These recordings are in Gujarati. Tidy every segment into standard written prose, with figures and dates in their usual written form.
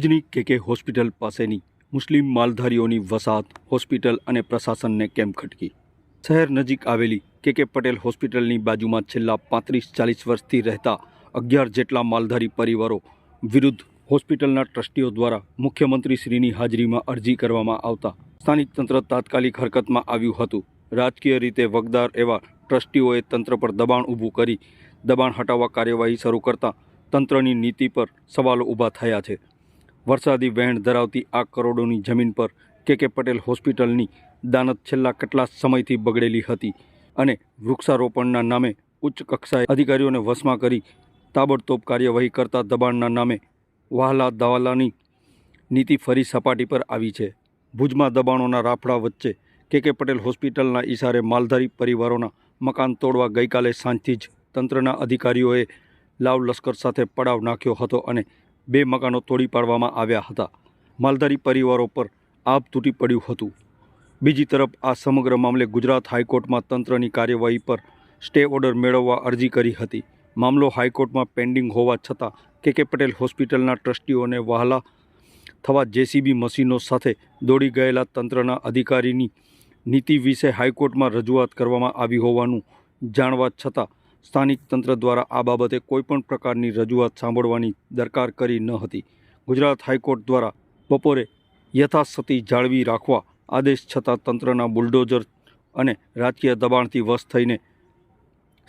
ભુજની કેકે હોસ્પિટલ પાસેની મુસ્લિમ માલધારીઓની વસાહત હોસ્પિટલ અને પ્રશાસનને કેમ ખટકી? શહેર નજીક આવેલી કેકે પટેલ હોસ્પિટલની બાજુમાં છેલ્લા 35-40 વર્ષથી રહેતા 11 જેટલા માલધારી પરિવારો વિરુદ્ધ હોસ્પિટલના ટ્રસ્ટીઓ દ્વારા મુખ્યમંત્રીશ્રીની હાજરીમાં અરજી કરવામાં આવતા સ્થાનિક તંત્ર તાત્કાલિક હરકતમાં આવ્યું હતું. રાજકીય રીતે વગદાર એવા ટ્રસ્ટીઓએ તંત્ર પર દબાણ ઊભું કરી દબાણ હટાવવા કાર્યવાહી શરૂ કરતા તંત્રની નીતિ પર સવાલો ઊભા થયા છે. વરસાદી વહેણ ધરાવતી આ કરોડોની જમીન પર કેકે પટેલ હોસ્પિટલની દાનત છેલ્લા કેટલા સમયથી બગડેલી હતી અને વૃક્ષારોપણના નામે ઉચ્ચ કક્ષાએ અધિકારીઓને વશમાં કરી તાબડતોબ કાર્યવાહી કરતા દબાણના નામે વહાલા દવાલાની નીતિ ફરી સપાટી પર આવી છે. ભુજમાં દબાણોના રાફડા વચ્ચે કેકે પટેલ હોસ્પિટલના ઇશારે માલધારી પરિવારોના મકાન તોડવા ગઈકાલે સાંજથી જ તંત્રના અધિકારીઓએ લાવ લશ્કર સાથે પડાવ નાખ્યો હતો અને 2 મકાનો તોડી પાડવામાં આવ્યા હતા. માલધારી પરિવારો પર આભ તૂટી પડ્યું હતું. બીજી તરફ આ સમગ્ર મામલે ગુજરાત હાઈકોર્ટમાં તંત્રની કાર્યવાહી પર સ્ટે ઓર્ડર મેળવવા અરજી કરી હતી. મામલો હાઈકોર્ટમાં પેન્ડિંગ હોવા છતાં કેકે પટેલ હોસ્પિટલના ટ્રસ્ટીઓને વહાલા થવા જેસીબી મશીનો સાથે દોડી ગયેલા તંત્રના અધિકારીની નીતિ વિશે હાઈકોર્ટમાં રજૂઆત કરવામાં આવી હોવાનું જાણવા છતાં સ્થાનિક તંત્ર દ્વારા આ બાબતે કોઈપણ પ્રકારની રજૂઆત સાંભળવાની દરકાર કરી ન હતી. ગુજરાત હાઈકોર્ટ દ્વારા બપોરે યથાસ્થિતિ જાળવી રાખવા આદેશ છતાં તંત્રના બુલડોઝર અને રાજકીય દબાણથી વશ થઈને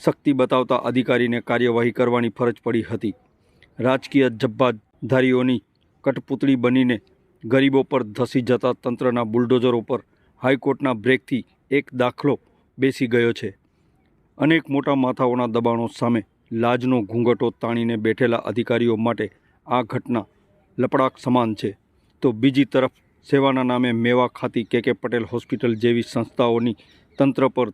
શક્તિ બતાવતા અધિકારીને કાર્યવાહી કરવાની ફરજ પડી હતી. રાજકીય જબ્બાધારીઓની કઠપૂતળી બનીને ગરીબો પર ધસી જતા તંત્રના બુલડોઝરો પર હાઈકોર્ટના બ્રેકથી એક દાખલો બેસી ગયો છે. અનેક મોટા માથાઓના દબાણો સામે લાજનો ઘૂંઘટો તાણીને બેઠેલા અધિકારીઓ માટે આ ઘટના લપડાક સમાન છે. તો બીજી તરફ સેવાના નામે મેવા ખાતી કેકે પટેલ હોસ્પિટલ જેવી સંસ્થાઓની તંત્ર પર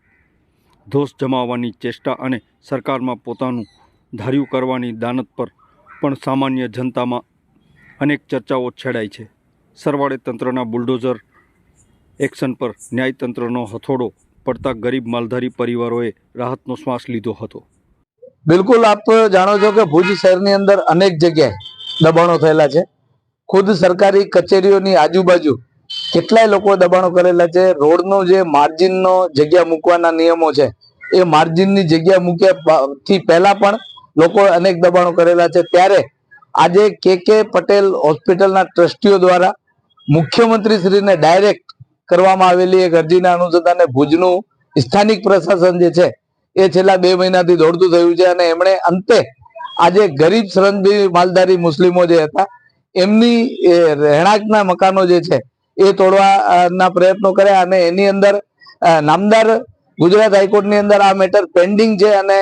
ધોષ જમાવવાની ચેષ્ટા અને સરકારમાં પોતાનું ધાર્યું કરવાની દાનત પર પણ સામાન્ય જનતામાં અનેક ચર્ચાઓ છેડાઈ છે. સરવાળે તંત્રના બુલડોઝર એક્શન પર ન્યાયતંત્રનો હથોડો પડતા ગરીબ માલધારી પરિવારોએ રાહતનો શ્વાસ લીધો હતો. બિલકુલ, આપ જાણો છો કે ભુજ શહેરની અંદર અનેક જગ્યાએ દબાણો થયેલા છે. ખુદ સરકારી કચેરીઓની આજુબાજુ કેટલાય લોકો દબાણો કરેલા છે. રોડનો જે માર્જિનનો જગ્યા મૂકવાના નિયમો છે એ માર્જિનની જગ્યા મૂક્યાથી પહેલા પણ લોકો અનેક દબાણો કરેલા છે. ત્યારે આજે કેકે પટેલ હોસ્પિટલના ટ્રસ્ટીઓ દ્વારા મુખ્યમંત્રીશ્રીને ડાયરેક્ટ કરવામાં આવેલી એક અરજીના અનુસંધાને ભુજનું સ્થાનિક પ્રશાસન જે છે એ છેલ્લા 2 મહિનાથી દોડતું થયું છે અને એમણે અંતે આજે ગરીબ શ્રમજીવી માલધારી મુસ્લિમો જે હતા એમની રહેણાંકના મકાનો જે છે એ તોડવાના પ્રયત્નો કર્યા અને એની અંદર નામદાર ગુજરાત હાઈકોર્ટની અંદર આ મેટર પેન્ડિંગ છે અને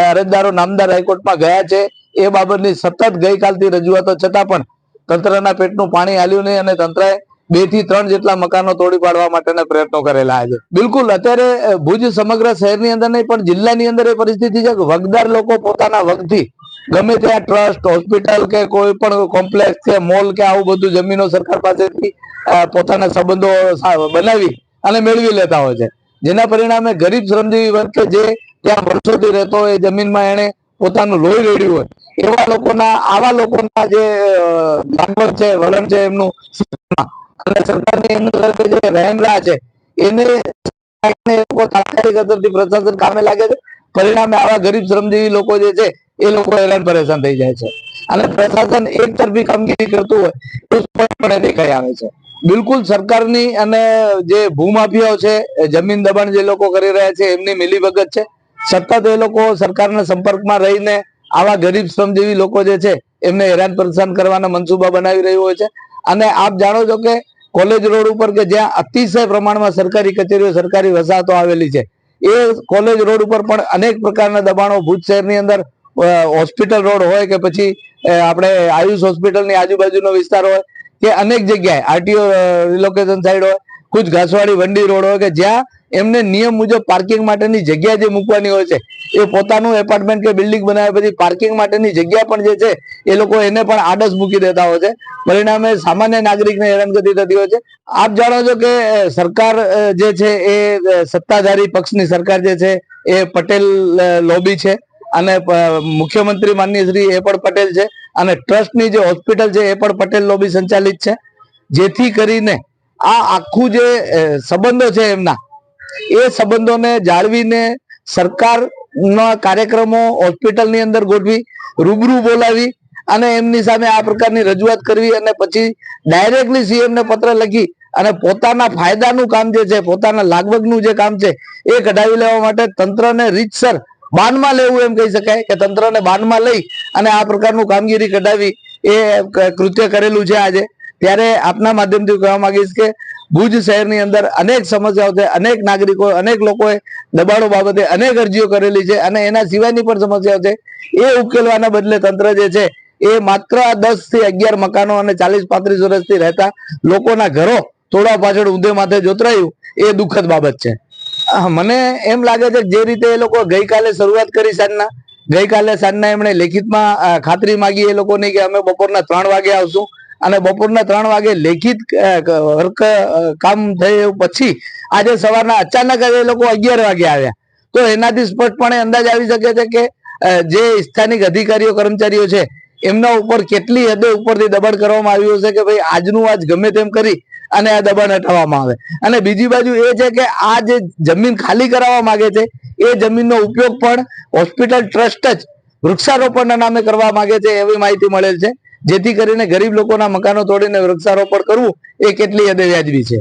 અરજદારો નામદાર હાઈકોર્ટમાં ગયા છે. એ બાબતની સતત ગઈકાલથી રજૂઆતો છતાં પણ તંત્રના પેટનું પાણી હાલ્યું નહીં અને તંત્રએ 2 થી 3 જેટલા મકાનો તોડી પાડવા માટેના પ્રયત્નો કરેલા છે. બિલકુલ, અત્યારે ભુજ સમગ્ર શહેરની અંદર નહીં પણ જિલ્લાની અંદર એ પરિસ્થિતિ છે કે વગદાર લોકો પોતાના વગથી ગમે ત્યાં ટ્રસ્ટ, હોસ્પિટલ કે કોઈ પણ કોમ્પ્લેક્સ કે મોલ કે આવું બધું જમીનો સરકાર પાસેથી પોતાના સંબંધો બનાવી અને મેળવી લેતા હોય છે. જેના પરિણામે ગરીબ શ્રમજીવી વર્ગ કે જે ત્યાં વર્ષોથી રહેતો હોય, જમીનમાં એને પોતાનું લોહી રેડ્યું હોય એવા આવા લોકોના જે ભાગવત છે, વલણ છે એમનું અને સરકારની અંદર જે રહેમરા છે એને તાત્કાલિક અસરથી પ્રશાસન કામે લાગે છે. પરિણામે આવા ગરીબ શ્રમજીવી લોકો જે છે એ લોકો હેરાન પરેશાન થઈ જાય છે અને પ્રશાસન એક તરફી કામગીરી કરતું હોય એ સ્પષ્ટપણે દેખાઈ આવે છે. બિલકુલ, સરકારની અને જે ભૂમાફિયાઓ છે, જમીન દબાણ જે લોકો કરી રહ્યા છે એમની મિલીભગત છે. સતત એ લોકો સરકારના સંપર્કમાં રહીને આવા ગરીબ શ્રમજીવી લોકો જે છે એમને હેરાન પરેશાન કરવાના મનસુબા બનાવી રહ્યું હોય છે. અને આપ જાણો છો કે કોલેજ રોડ ઉપર કે જ્યાં અતિશય પ્રમાણમાં સરકારી કચેરીઓ, સરકારી વસાહતો આવેલી છે એ કોલેજ રોડ ઉપર પણ અનેક પ્રકારના દબાણો ભુજ શહેરની અંદર હોસ્પિટલ રોડ હોય કે પછી આપણે આયુષ હોસ્પિટલની આજુબાજુનો વિસ્તાર હોય કે અનેક જગ્યાએ આરટીઓ રિલોકેશન સાઈડ હોય, કુછ ઘાસવાડી વંડી રોડ હોય કે જ્યાં એમને નિયમ મુજબ પાર્કિંગ માટેની જગ્યા જે મૂકવાની હોય છે એ પોતાનું એપાર્ટમેન્ટ કે બિલ્ડિંગ બનાવ્યા પછી પાર્કિંગ માટેની જગ્યા પણ જે છે એ લોકો એને પણ આડસ મૂકી દેતા હોય છે. પરિણામે સામાન્ય નાગરિકને હેરાનગતિ થતી હોય છે. આપ જાણો છો કે સરકાર જે છે એ સત્તાધારી પક્ષની સરકાર જે છે એ પટેલ લોબી છે અને મુખ્યમંત્રી માનનીય શ્રી એ પણ પટેલ છે અને ટ્રસ્ટની જે હોસ્પિટલ છે એ પણ પટેલ લોબી સંચાલિત છે. જેથી કરીને આ આખું જે સંબંધો છે એમના, એ સંબંધોને જાળવીને સરકારના કાર્યક્રમો હોસ્પિટલની અંદર ગોઠવી, રૂબરૂ બોલાવી અને એમની સામે આ પ્રકારની રજૂઆત કરવી અને પછી ડાયરેક્ટલી સીએમ ને પત્ર લખી અને પોતાના ફાયદાનું કામ જે છે, પોતાના લાગવગનું જે કામ છે એ કઢાવી લેવા માટે તંત્રને રીતસર બાનમાં લેવું, એમ કહી શકાય કે તંત્રને બાનમાં લઈ અને આ પ્રકારનું કામગીરી કઢાવી એ કૃત્ય કરેલું છે આજે. ત્યારે આપના માધ્યમથી કહેવા માંગીશ કે ભુજ શહેરની અંદર અનેક સમસ્યાઓ છે, અનેક નાગરિકો, અનેક લોકોએ દબાણો બાબતે અનેક અરજીઓ કરેલી છે અને એના સિવાયની પણ સમસ્યાઓ છે. એ ઉકેલવાના બદલે તંત્ર જે છે એ માત્ર 10 થી 11 મકાનો અને 40-35 વર્ષથી રહેતા લોકોના ઘરો તોડવા પાછળ ઊંધે માથે જોતરાયું, એ દુઃખદ બાબત છે. મને એમ લાગે છે જે રીતે એ લોકો ગઈકાલે શરૂઆત કરી સાંજના એમણે લેખિતમાં ખાતરી માંગી એ લોકોની કે અમે બપોરના 3 વાગે આવશું અને બપોરના 3 વાગે લેખિત કામ થયું પછી આજે સવારના અચાનક એ લોકો 11 વાગે આવ્યા. તો એનાથી સ્પષ્ટપણે અંદાજ આવી શકે છે કે જે સ્થાનિક અધિકારીઓ કર્મચારીઓ છે એમના ઉપર કેટલી હદે ઉપરથી દબાણ કરવામાં આવ્યું છે કે ભાઈ આજનું આજ ગમે તેમ કરી અને આ દબાણ હટાવવામાં આવે. અને બીજી બાજુ એ છે કે આ જે જમીન ખાલી કરાવવા માંગે છે એ જમીનનો ઉપયોગ પણ હોસ્પિટલ ટ્રસ્ટ જ વૃક્ષારોપણના નામે કરવા માંગે છે એવી માહિતી મળેલ છે. જેથી કરીને ગરીબ લોકોના મકાનો તોડીને વૃક્ષારોપણ કરવું એ કેટલી હદે વ્યાજબી છે.